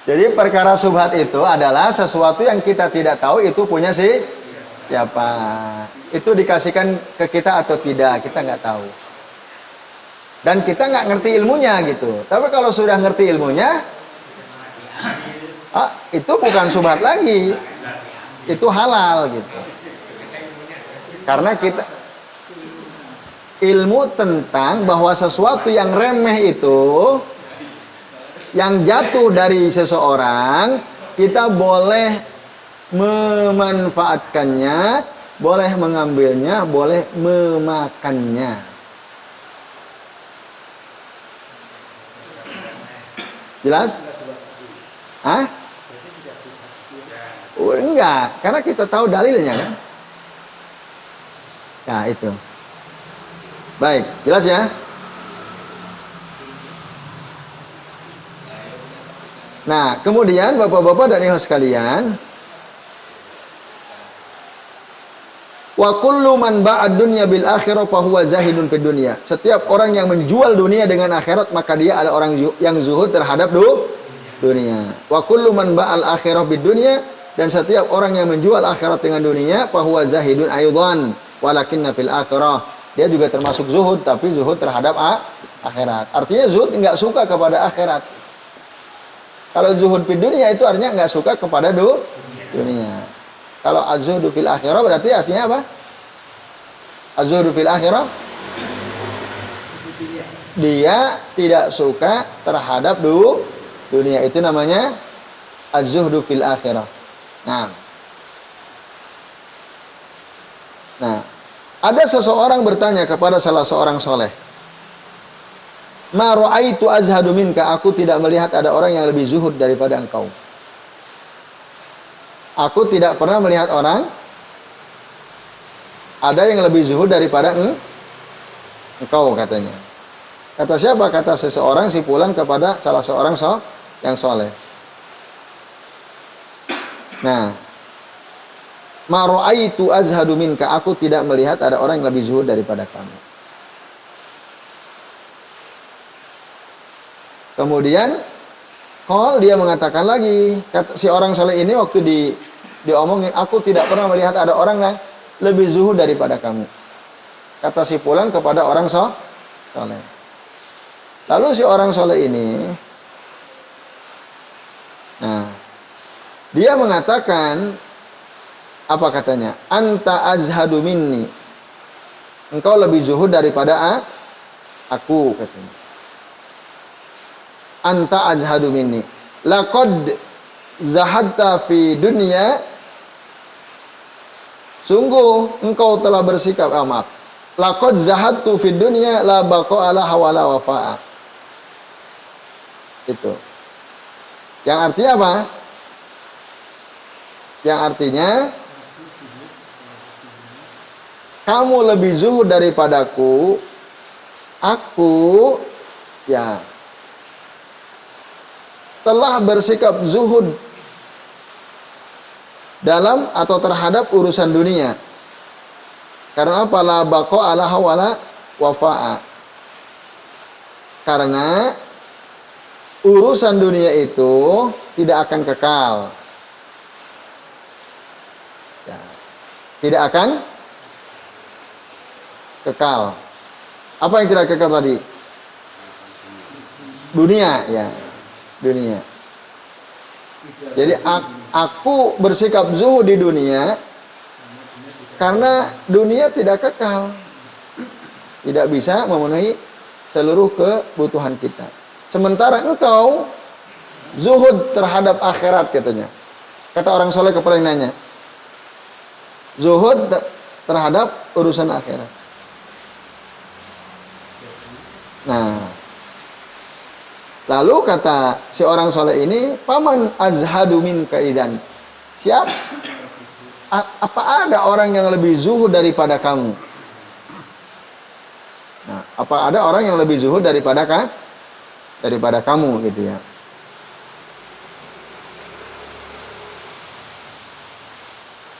[SPEAKER 1] Jadi perkara subhat itu adalah sesuatu yang kita tidak tahu itu punya siapa. Itu dikasihkan ke kita atau tidak, kita nggak tahu. Dan kita nggak ngerti ilmunya gitu. Tapi kalau sudah ngerti ilmunya, itu bukan subhat lagi. Itu halal gitu. Karena kita ilmu tentang bahwa sesuatu yang remeh itu yang jatuh dari seseorang, kita boleh memanfaatkannya, boleh mengambilnya, boleh memakannya. Jelas? Enggak, karena kita tahu dalilnya kan. Nah itu. Baik, jelas ya? Nah, kemudian Bapak-bapak dan Ibu sekalian, wa kullu man ba'ad dunya bil akhirah fa huwa zahidun fid dunya. Setiap orang yang menjual dunia dengan akhirat, maka dia ada orang yang zuhud terhadap dunia. Wa kullu man ba'al akhirah bid dunya, dan setiap orang yang menjual akhirat dengan dunia, fa huwa zahidun aidan walakinna fil akhirah. Dia juga termasuk zuhud, tapi zuhud terhadap akhirat. Artinya zuhud enggak suka kepada akhirat. Kalau zuhud fil dunia itu artinya enggak suka kepada dunia. Kalau az-zuhdu fil akhirah berarti artinya apa? Az-zuhdu fil akhirah, dia tidak suka terhadap dunia. Itu namanya az-zuhdu fil akhirah. Nah, ada seseorang bertanya kepada salah seorang soleh, ma ra'aitu azhadu minka, aku tidak melihat ada orang yang lebih zuhud daripada engkau. Aku tidak pernah melihat orang ada yang lebih zuhud daripada engkau, katanya. Kata siapa? Kata seseorang, sipulan kepada salah seorang yang soleh. Nah, ma ra'aitu azhadu minka, aku tidak melihat ada orang yang lebih zuhud daripada kamu. Kemudian dia mengatakan lagi, kata si orang soleh ini waktu diomongin, aku tidak pernah melihat ada orang yang lebih zuhud daripada kamu. Kata si fulan kepada orang soleh. Lalu si orang soleh ini, dia mengatakan, apa katanya? Anta azhadu minni, engkau lebih zuhud daripada aku, katanya. Anta azhadu minni, laqad zahadta fi dunya, sungguh engkau telah bersikap, laqad zahadtu fi dunya la baqa ala hawala wafa'a. Itu yang artinya apa? Yang artinya kamu lebih zuhud daripadaku, aku ya telah bersikap zuhud dalam atau terhadap urusan dunia. Karena apa? La baqa ala hawala wafa'a. Karena urusan dunia itu tidak akan kekal. Ya. Tidak akan kekal. Apa yang tidak kekal tadi? Dunia, ya. Dunia. Jadi aku bersikap zuhud di dunia karena dunia tidak kekal. Tidak bisa memenuhi seluruh kebutuhan kita. Sementara engkau zuhud terhadap akhirat katanya. Kata orang soleh kepada yang nanya. Zuhud terhadap urusan akhirat. Nah, lalu kata si orang soleh ini, paman azhadu minka idzan. Apa ada orang yang lebih zuhud daripada kamu? Nah, apa ada orang yang lebih zuhud daripada kamu gitu ya?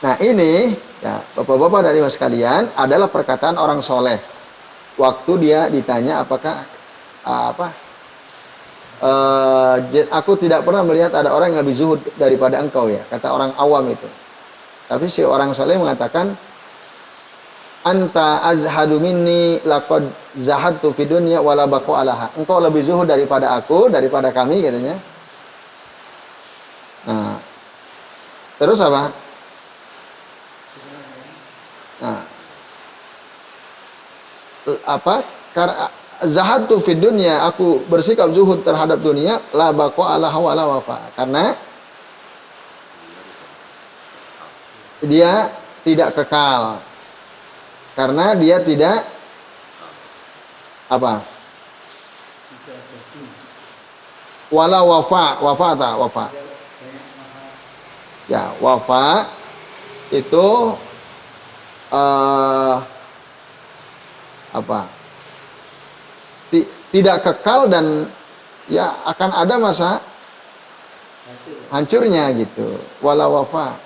[SPEAKER 1] Nah ini ya bapak-bapak dan ibu sekalian adalah perkataan orang soleh. Waktu dia ditanya apakah aku tidak pernah melihat ada orang yang lebih zuhud daripada engkau ya, kata orang awam itu. Tapi si orang soleh mengatakan, anta azhadu minni laqad zahadtu fid dunya wala baqu alaha. Engkau lebih zuhud daripada aku, daripada kami katanya. Nah, terus apa? Nah, karena zahadtu fid dunya, aku bersikap zuhud terhadap dunia, la baqu alaha wala wafa. Karena dia tidak kekal. Karena dia tidak apa? Wala wafa. Ya, wafa itu tidak kekal dan ya akan ada masa hancurnya gitu. Wala wafa.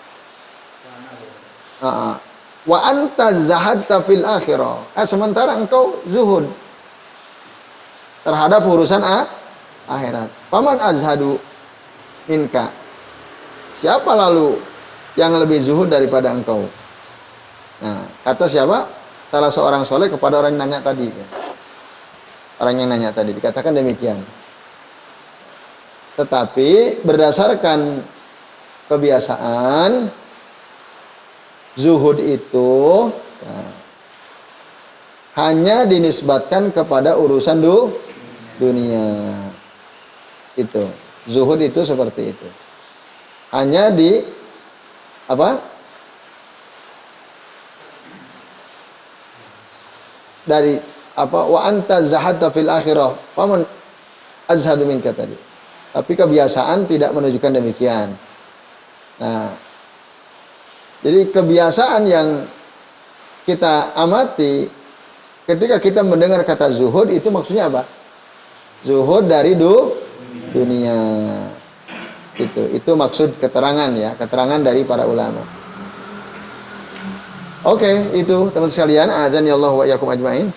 [SPEAKER 1] Wa anta zahadta fil akhirah. Sementara engkau zuhud terhadap urusan akhirat. Paman azhadu minka. Siapa lalu yang lebih zuhud daripada engkau? Nah, kata siapa? Salah seorang soleh kepada orang yang nanya tadi. Orang yang nanya tadi dikatakan demikian. Tetapi berdasarkan kebiasaan, zuhud itu hanya dinisbatkan kepada urusan dunia. Itu. Zuhud itu seperti itu. Hanya di wa anta zahadta fil akhirah faman azhadu minka tadi. Tapi kebiasaan tidak menunjukkan demikian. Nah, jadi kebiasaan yang kita amati ketika kita mendengar kata zuhud itu maksudnya apa? Zuhud dari dunia. Itu maksud keterangan ya, keterangan dari para ulama. Oke, itu teman sekalian, azan ya Allah wa iyyakum ajmain.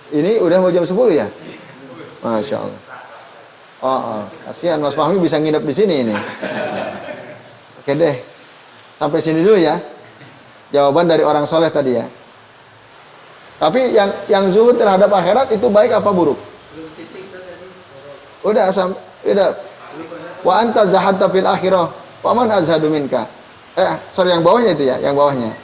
[SPEAKER 1] Ini udah mau jam 10 ya? Masya Allah. Kasihan Mas Fahmi bisa nginep di sini ini. Oke deh. Sampai sini dulu ya. Jawaban dari orang soleh tadi ya. Tapi yang zuhud terhadap akhirat itu baik apa buruk? Udah wa anta zahadta fil akhirah wa man azhadu minka. Sorry yang bawahnya itu ya, yang bawahnya.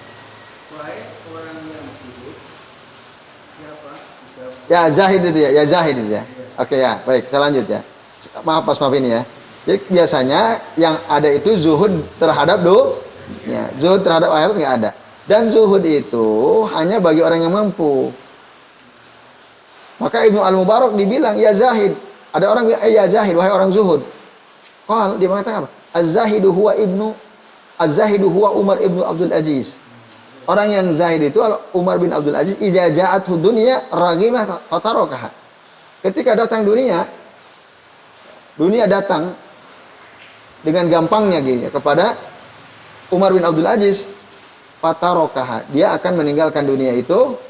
[SPEAKER 1] Ya zahid itu ya, zahid itu ya. Oke ya, baik, saya lanjut ya. Maaf ini ya. Jadi biasanya yang ada itu zuhud terhadap ya, zuhud terhadap akhirat nggak ada. Dan zuhud itu hanya bagi orang yang mampu. Maka Ibnu Al-Mubarak dibilang ya zahid. Ada orang bilang ya zahid, wahai orang zuhud. Qal, dia mengatakan apa? Az-zahidu huwa Umar ibnu Abdul Aziz. Orang yang zahid itu Umar bin Abdul Aziz, idza ja'athu dunya raghimah qatarakaha. Ketika datang dunia datang dengan gampangnya gitu kepada Umar bin Abdul Aziz, fatarokaha, dia akan meninggalkan dunia itu.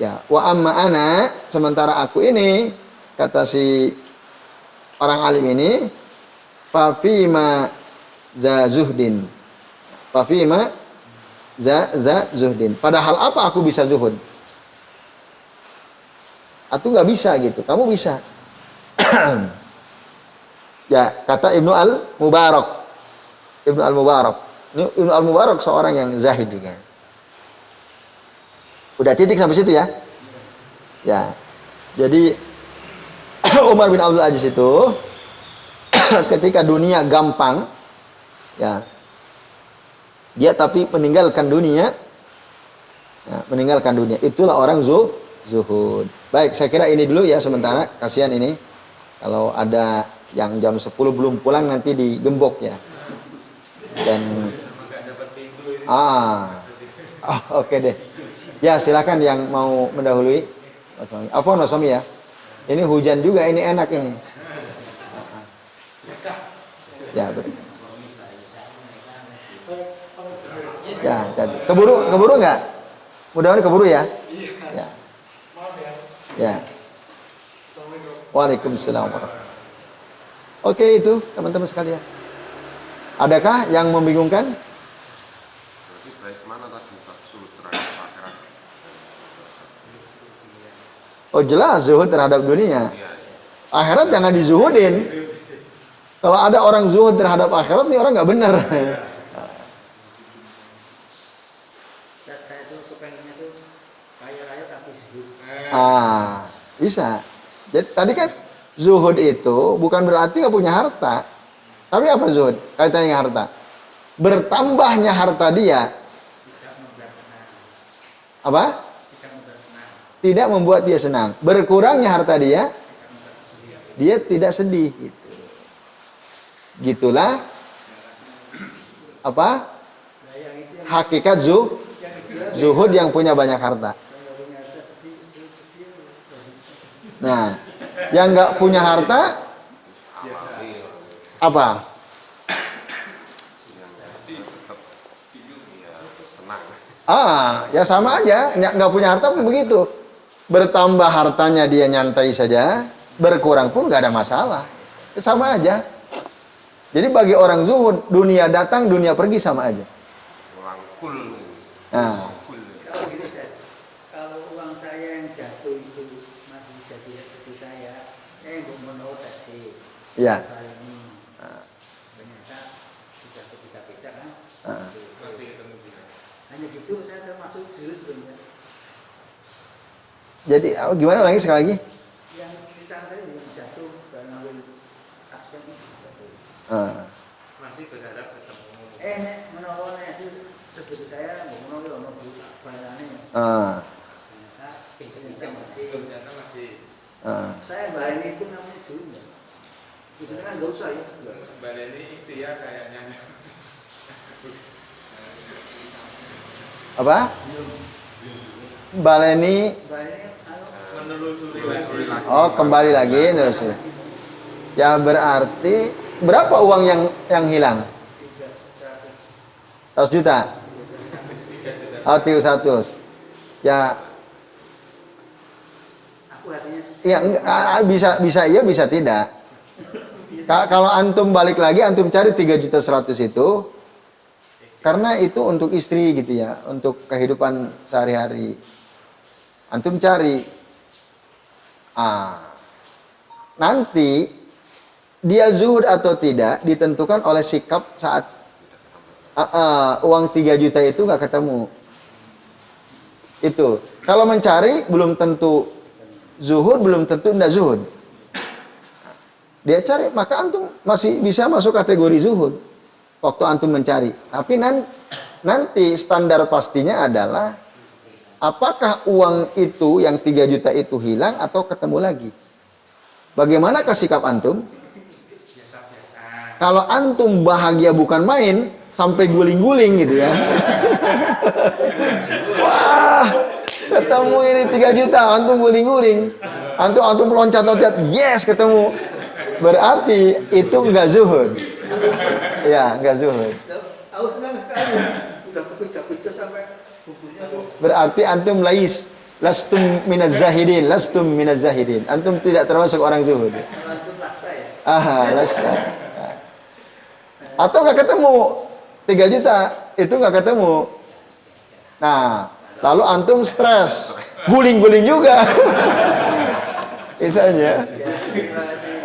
[SPEAKER 1] Ya, wa amma ana, sementara aku ini, kata si orang alim ini, fa fima za zuhdin. Fa fima za zuhdin. Padahal apa aku bisa zuhud? Aku nggak bisa gitu, kamu bisa. Ya, kata Ibnu Al-Mubarak. Ibnu Al-Mubarak. Ibnu Al-Mubarak seorang yang zahid juga. Udah titik sampai situ ya? Ya. Jadi Umar bin Abdul Aziz itu ketika dunia gampang, ya, dia tapi meninggalkan dunia, ya, meninggalkan dunia. Itulah orang zuhud. Baik, saya kira ini dulu ya sementara. Kasihan ini kalau ada yang jam 10 belum pulang nanti digembok ya. Dan oke deh. Ya, silakan yang mau mendahului Mas Wami. Afwan Mas Wami ya. Ini hujan juga, ini enak ini. Ya, betul. Ya, keburu enggak? Mudah-mudahan keburu ya. Ya. Ya. Waalaikumsalam warahmatullahi. Oke, itu teman-teman sekalian. Adakah yang membingungkan?
[SPEAKER 4] Berarti baik mana tadi sulit terhadap akhirat?
[SPEAKER 1] Oh jelas zuhud terhadap dunia. Akhirat jangan dizuhudin. Kalau ada orang zuhud terhadap akhirat, nih orang nggak benar.
[SPEAKER 2] Saya tuh kepengennya tuh kaya raya tapi zuhud.
[SPEAKER 1] Bisa. Jadi tadi kan zuhud itu bukan berarti nggak punya harta. Tapi apa zuhud? Kaitannya dengan harta. Bertambahnya harta dia. Apa? Tidak membuat dia senang. Berkurangnya harta dia, dia tidak sedih. Gitu. Gitulah apa? Hakikat zuhud yang punya banyak harta. Nah, yang nggak punya harta apa? Ya sama aja, nggak punya harta pun begitu. Bertambah hartanya dia nyantai saja, berkurang pun nggak ada masalah. Sama aja. Jadi bagi orang zuhud, dunia datang, dunia pergi sama aja. Nah.
[SPEAKER 2] Kalau uang saya yang jatuh itu masih jadi rezeki saya, yang mau taksi.
[SPEAKER 1] Ya.
[SPEAKER 2] Ternyata bisa pecah-pecah kan? Hanya gitu saya termasuk zuhud sebenarnya.
[SPEAKER 1] Jadi gimana lagi sekali lagi?
[SPEAKER 2] Yang cerita tadi yang jatuh dan ngambil aspek itu jatuh.
[SPEAKER 3] Masih berharap ketemu.
[SPEAKER 2] Menolongnya sih rezeki saya menolong bayarannya. Ternyata pinjam masih. Saya bayar itu namanya zuhud. Itu kan nggak usah ya.
[SPEAKER 3] Mbak Leni ikhtiar kayaknya.
[SPEAKER 1] Apa? Baleni.
[SPEAKER 3] Menelusuri lagi.
[SPEAKER 1] Oh, kembali lagi telusuri. Ya berarti berapa uang yang hilang? 100 juta. Oh, 300. Ya.
[SPEAKER 2] Aku hatinya.
[SPEAKER 1] Ya bisa iya bisa tidak. Kalau antum balik lagi antum cari 3.100.000 itu karena itu untuk istri gitu ya, untuk kehidupan sehari-hari. Antum cari. Nanti dia zuhud atau tidak ditentukan oleh sikap saat uang 3 juta itu nggak ketemu. Itu. Kalau mencari belum tentu zuhud, belum tentu tidak zuhud. Dia cari, maka antum masih bisa masuk kategori zuhud waktu antum mencari. Tapi nanti standar pastinya adalah apakah uang itu yang 3 juta itu hilang atau ketemu lagi. Bagaimana sikap antum? Kalau antum bahagia bukan main, sampai guling-guling gitu ya. Wah, ketemu ini 3 juta, antum guling-guling. Antum loncat-loncat, yes ketemu. Berarti itu enggak zuhud. Ya, enggak zuhud.
[SPEAKER 2] Aku senang sekali. Udah kepita-pita sampai bukunya tuh.
[SPEAKER 1] Berarti antum lastum minaz zahidin. Antum tidak termasuk orang zuhud.
[SPEAKER 2] Antum lasta ya.
[SPEAKER 1] Lasta. Atau nggak ketemu 3 juta itu nggak ketemu. Nah, lalu antum stres, guling-guling juga. Misalnya,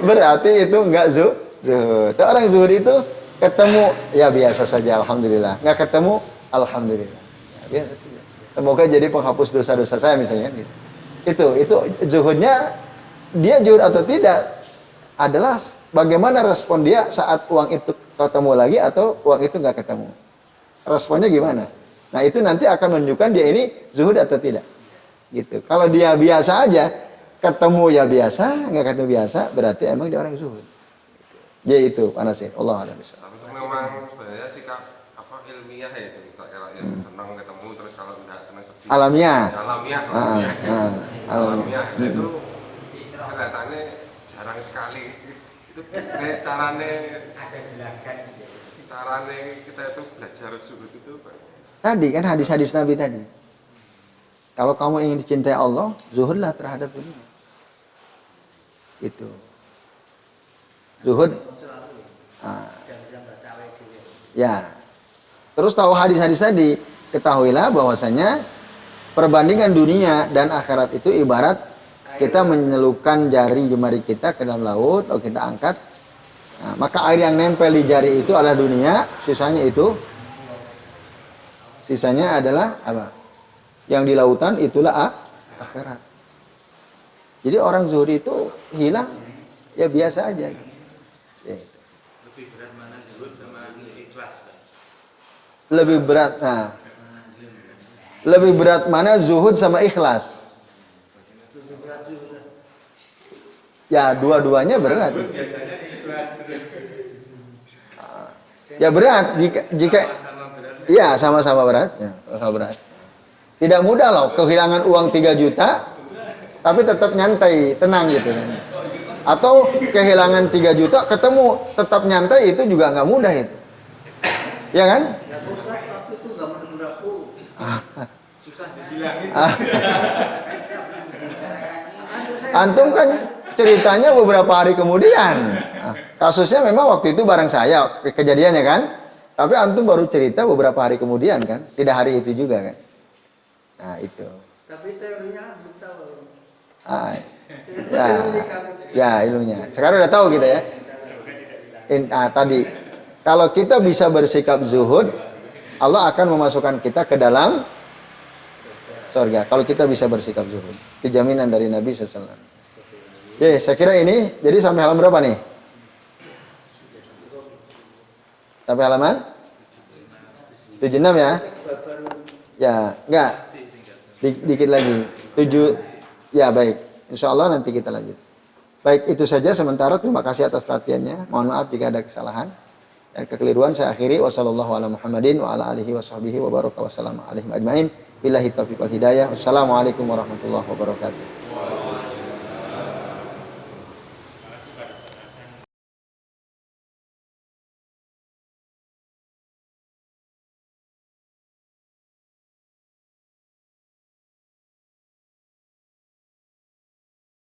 [SPEAKER 1] berarti itu nggak zuhud. Orang zuhud itu ketemu ya biasa saja, alhamdulillah. Nggak ketemu, alhamdulillah. Ya, biasa saja. Semoga jadi penghapus dosa-dosa saya misalnya. Gitu. Itu zuhudnya, dia zuhud atau tidak adalah bagaimana respon dia saat uang itu ketemu lagi atau uang itu nggak ketemu. Responnya gimana? Nah itu nanti akan menunjukkan dia ini zuhud atau tidak. Gitu. Kalau dia biasa aja, ketemu ya biasa, nggak ketemu biasa, berarti emang dia orang zuhud. Ya itu panasin. Allah a'lam bishawab.
[SPEAKER 4] Tapi itu memang sebenarnya sikap apa ilmiah ya itu, kalau yang senang ketemu terus kalau tidak senang sedih.
[SPEAKER 1] Alamiah.
[SPEAKER 4] Alamiah. Itu kelihatannya jarang sekali. Itu kayak carane kita itu belajar zuhud itu.
[SPEAKER 1] Tadi kan hadis-hadis Nabi tadi. Kalau kamu ingin dicintai Allah, zuhudlah terhadap dunia. Itu. Zuhud. Ya. Terus tahu hadis-hadis tadi, ketahuilah bahwasanya perbandingan dunia dan akhirat itu ibarat kita menyelupkan jari jemari kita ke dalam laut, lalu kita angkat. Nah, maka air yang nempel di jari itu adalah dunia, sisanya adalah apa? Yang di lautan itulah akhirat. Jadi orang zuhud itu hilang ya biasa aja. Ya.
[SPEAKER 3] Lebih berat mana zuhud sama ikhlas?
[SPEAKER 1] Lebih berat, nah. Lebih berat mana zuhud sama ikhlas? Ya dua-duanya berat.
[SPEAKER 3] Biasanya ikhlas.
[SPEAKER 1] Ya berat jika iya sama-sama berat. Ya, sama berat. Tidak mudah loh kehilangan uang 3 juta tapi tetap nyantai, tenang gitu kan. Atau kehilangan 3 juta ketemu tetap nyantai itu juga nggak mudah itu. Ya kan?
[SPEAKER 2] Ya Ustaz, waktu itu nggak menegur aku.
[SPEAKER 3] Susah dibilangin.
[SPEAKER 1] Antum kan ceritanya beberapa hari kemudian. Kasusnya memang waktu itu bareng saya kejadiannya kan. Tapi antum baru cerita beberapa hari kemudian kan. Tidak hari itu juga kan. Nah itu.
[SPEAKER 2] Tapi teorinya betul.
[SPEAKER 1] Ya ilmunya. Sekarang udah tahu kita ya. Tadi kalau kita bisa bersikap zuhud, Allah akan memasukkan kita ke dalam surga. Kalau kita bisa bersikap zuhud, itu jaminan dari Nabi SAW. Oke, saya kira ini. Jadi sampai halaman berapa nih? Sampai halaman 76 ya? Ya, enggak. Dikit lagi. 7. Ya, baik. Insya Allah nanti kita lanjut. Baik, itu saja sementara. Terima kasih atas perhatiannya. Mohon maaf jika ada kesalahan dan kekeliruan. Saya akhiri. Wassalamualaikum warahmatullahi wabarakatuh. Wassalamualaikum warahmatullahi wabarakatuh.